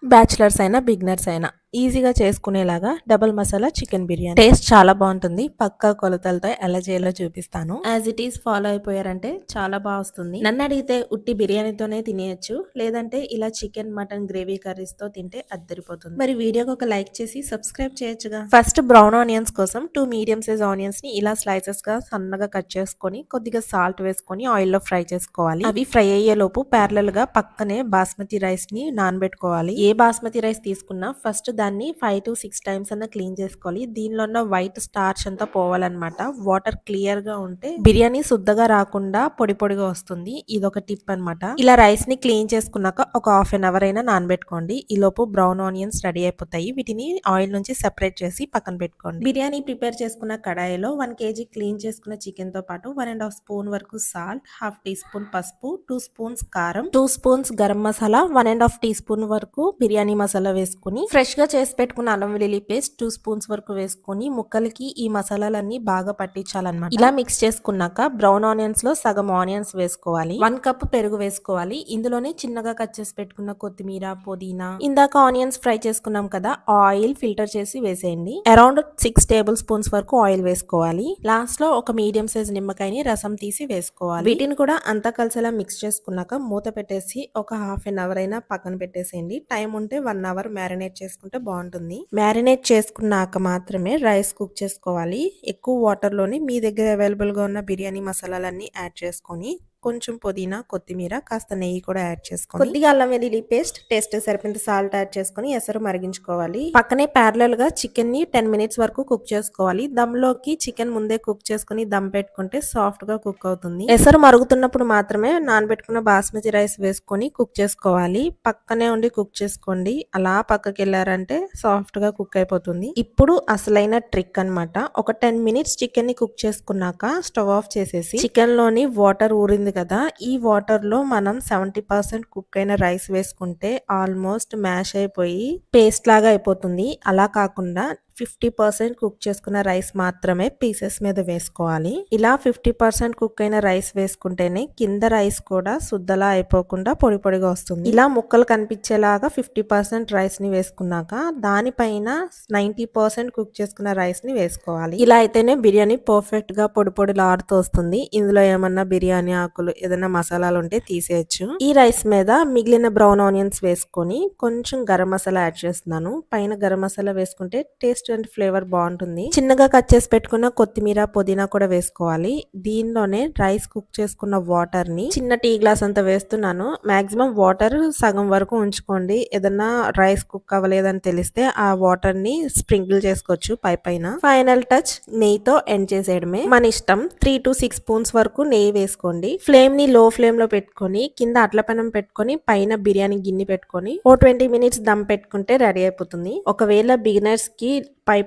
Bachelors అయినా beginners అయినా ఈజీగా చేసుకునేలాగా double masala chicken biryani taste చాలా బాగుంటుంది. పక్కా కొలతలతో ఎలా చేయాలో చూపిస్తాను. యాజ్ ఇట్ ఈస్ ఫాలో అయిపోయారంటే చాలా బాగా వస్తుంది. నన్ను అడిగితే ఉట్టి బిర్యానీతోనే తినేయచ్చు, లేదంటే ఇలా చికెన్ మటన్ గ్రేవీ కర్రీస్ తో తింటే అద్దరిపోతుంది. మరి వీడియోకి ఒక లైక్ చేసి సబ్స్క్రైబ్ చేయొచ్చుగా. ఫస్ట్ బ్రౌన్ ఆనియన్స్ కోసం 2 మీడియం సైజ్ ఆనియన్స్ ని ఇలా స్లైసెస్ గా సన్నగా కట్ చేసుకొని కొద్దిగా సాల్ట్ వేసుకొని ఆయిల్ లో ఫ్రై చేసుకోవాలి. అవి ఫ్రై అయ్యే లోపు ప్యారలల్ గా పక్కనే బాస్మతి రైస్ ని నానబెట్టుకోవాలి. ఏ బాస్మతి రైస్ తీసుకున్నా ఫస్ట్ దాన్ని 5 to 6 టైమ్స్ అన్న క్లీన్ చేసుకోవాలి. దీనిలో ఉన్న వైట్ స్టార్చ్ అంతా పోవాలన్నమాట. వాటర్ క్లియర్ గా ఉంటే బిర్యానీ శుద్ధగా రాకుండా పొడి పొడిగా వస్తుంది. ఇదొక టిప్ అన్నమాట. ఇలా రైస్ ని క్లీన్ చేసుకున్నాక ఒక హాఫ్ అన్ అవర్ అయినా నానబెట్టుకోండి. ఈ లోపు బ్రౌన్ ఆనియన్స్ రెడీ అయిపోతాయి. వీటిని ఆయిల్ నుంచి సెపరేట్ చేసి పక్కన పెట్టుకోండి. బిర్యానీ ప్రిపేర్ చేసుకున్న కడాయిలో 1 kg క్లీన్ చేసుకున్న చికెన్ తో పాటు 1.5 స్పూన్ వరకు సాల్ట్, హాఫ్ టీ స్పూన్ పసుపు, 2 స్పూన్స్ కారం, 2 spoons garam masala, 1.5 teaspoon వరకు బిర్యానీ మసాలా వేసుకుని ఫ్రెష్ గా చేసి పెట్టుకున్న అల్లం వెల్లుల్లి పేస్ట్ 2 స్పూన్స్ వరకు వేసుకొని ముక్కలకి ఈ మసాలాలన్నీ బాగా పట్టించాలన్నమాట. ఇలా మిక్స్ చేసుకున్నాక బ్రౌన్ ఆనియన్స్ లో సగం ఆనియన్స్ వేసుకోవాలి. 1 కప్ పెరుగు వేసుకోవాలి. ఇందులోనే చిన్నగా కట్ చేసి పెట్టుకున్న కొత్తిమీర, పుదీనా, ఇందాక ఆనియన్స్ ఫ్రై చేసుకున్నాం కదా, ఆయిల్ ఫిల్టర్ చేసి వేసేయండి. అరౌండ్ 6 టేబుల్ స్పూన్స్ వరకు ఆయిల్ వేసుకోవాలి. లాస్ట్ లో ఒక మీడియం సైజ్ నిమ్మకాయని రసం తీసి వేసుకోవాలి. వీటిని కూడా అంతా కలిసేలా మిక్స్ చేసుకున్నాక మూత పెట్టేసి ఒక హాఫ్ అన్ అవర్ అయినా పక్కన పెట్టేసేయండి. టైం ఉంటే 1 అవర్ మ్యారినేట్ చేసుకుంటే బాగుంటుంది. మ్యారినేట్ చేసుకున్నాక మాత్రమే రైస్ కుక్ చేసుకోవాలి. ఎక్కువ వాటర్ లోనే మీ దగ్గర అవైలబుల్ గా ఉన్న బిర్యానీ మసాలాలన్నీ యాడ్ చేసుకొని కొంచెం పుదీనా, కొత్తిమీర, కాస్త నెయ్యి కూడా యాడ్ చేసుకొని కొద్దిగా అల్లం వెల్లుల్లి పేస్ట్, టేస్ట్ సరిపోయినంత సాల్ట్ యాడ్ చేసుకొని ఎసరు మరిగించుకోవాలి. పక్కనే ప్యారలల్ గా చికెన్ ని 10 మినిట్స్ వరకు కుక్ చేసుకోవాలి. దమ్ లోకి చికెన్ ముందే కుక్ చేసుకుని దమ్ పెట్టుకుంటే సాఫ్ట్ గా కుక్ అవుతుంది. ఎసరు మరుగుతున్నప్పుడు మాత్రమే నానబెట్టుకున్న బాస్మతి రైస్ వేసుకొని కుక్ చేసుకోవాలి. పక్కనే ఉండి కుక్ చేసుకోండి. అలా పక్కకి వెళ్ళారంటే సాఫ్ట్ గా కుక్ అయిపోతుంది. ఇప్పుడు అసలైన ట్రిక్ అన్నమాట. ఒక 10 మినిట్స్ చికెన్ ని కుక్ చేసుకున్నాక స్టవ్ ఆఫ్ చేసేసి చికెన్ లోని వాటర్ ఊరింది కదా, ఈ వాటర్ లో మనం 70% కుక్ అయిన రైస్ వేసుకుంటే ఆల్మోస్ట్ మ్యాష్ అయిపోయి పేస్ట్ లాగా అయిపోతుంది. అలా కాకుండా 50% కుక్ చేసుకున్న రైస్ మాత్రమే పీసెస్ మీద వేసుకోవాలి. ఇలా 50% కుక్ అయిన రైస్ వేసుకుంటేనే కింద రైస్ కూడా శుద్ధలా అయిపోకుండా పొడి పొడిగా వస్తుంది. ఇలా ముక్కలు కనిపించేలాగా 50% రైస్ ని వేసుకున్నాక దానిపైన 90% కుక్ చేసుకున్న రైస్ ని వేసుకోవాలి. ఇలా అయితేనే బిర్యానీ పర్ఫెక్ట్ గా పొడి పొడిలాడుతూ వస్తుంది. ఇందులో ఏమన్నా బిర్యానీ ఆకులు ఏదైనా మసాలాలు ఉంటే తీసేయచ్చు. ఈ రైస్ మీద మిగిలిన బ్రౌన్ ఆనియన్స్ వేసుకొని కొంచెం గరం మసాలా యాడ్ చేస్తున్నాను. పైన గరం మసాలా వేసుకుంటే టేస్ట్ అండ్ ఫ్లేవర్ బాగుంటుంది. చిన్నగా కట్ చేసి పెట్టుకున్న కొత్తిమీర, పుదీనా కూడా వేసుకోవాలి. దీనిలోనే రైస్ కుక్ చేసుకున్న వాటర్ ని చిన్న టీ గ్లాస్ అంతా వేస్తున్నాను. మాక్సిమం వాటర్ సగం వరకు ఉంచుకోండి. ఏదన్నా రైస్ కుక్ అవ్వలేదని తెలిస్తే ఆ వాటర్ ని స్ప్రింకిల్ చేసుకోవచ్చు పైన. ఫైనల్ టచ్ నెయ్యితో ఎండ్ చేసేయడమే. మన ఇష్టం. 3 to 6 స్పూన్స్ వరకు నెయ్యి వేసుకోండి. ఫ్లేమ్ ని లో ఫ్లేమ్ లో పెట్టుకొని కింద అట్ల పెనం పెట్టుకొని పైన బిర్యానీ గిన్నె పెట్టుకొని 20 మినిట్స్ దమ్ పెట్టుకుంటే రెడీ అయిపోతుంది. ఒకవేళ బిగినర్స్ కి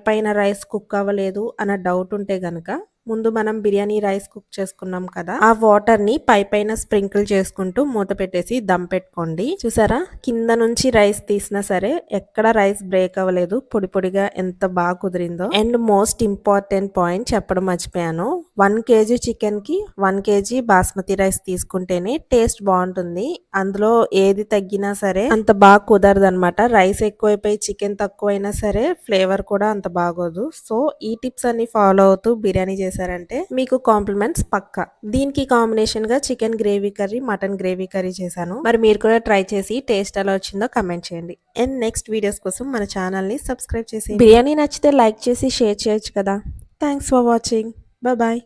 పైన రైస్ కుక్ అవ్వలేదు అన్న డౌట్ ఉంటే గనక ముందు మనం బిర్యానీ రైస్ కుక్ చేసుకున్నాం కదా, ఆ వాటర్ ని పైన స్ప్రింకిల్ చేసుకుంటూ మూత పెట్టేసి దమ్ పెట్టుకోండి. చూసారా, కింద నుంచి రైస్ తీసినా సరే ఎక్కడ రైస్ బ్రేక్ అవ్వలేదు. పొడి పొడిగా ఎంత బాగా కుదిరిందో. అండ్ మోస్ట్ ఇంపార్టెంట్ పాయింట్ చెప్పడం మర్చిపోయాను. 1 kg చికెన్ కి 1 kg బాస్మతి రైస్ తీసుకుంటేనే టేస్ట్ బాగుంటుంది. అందులో ఏది తగ్గినా సరే అంత బాగా కుదరదు అనమాట. రైస్ ఎక్కువైపోయి చికెన్ తక్కువైనా సరే ఫ్లేవర్ కూడా అంత బాగోదు. సో ఈ టిప్స్ అన్ని ఫాలో అవుతూ బిర్యానీ చేశారంటే మీకు కాంప్లిమెంట్స్ పక్కా. దీనికి కాంబినేషన్ గా chicken gravy curry, mutton gravy curry చేశాను. మరి మీరు కూడా ట్రై చేసి టేస్ట్ ఎలా వచ్చిందో కమెంట్ చేయండి. అండ్ నెక్స్ట్ వీడియోస్ కోసం మన ఛానల్ ని సబ్స్క్రైబ్ చేసి బిర్యానీ నచ్చితే లైక్ చేసి షేర్ చేయొచ్చు కదా. Thanks for watching. బాయ్.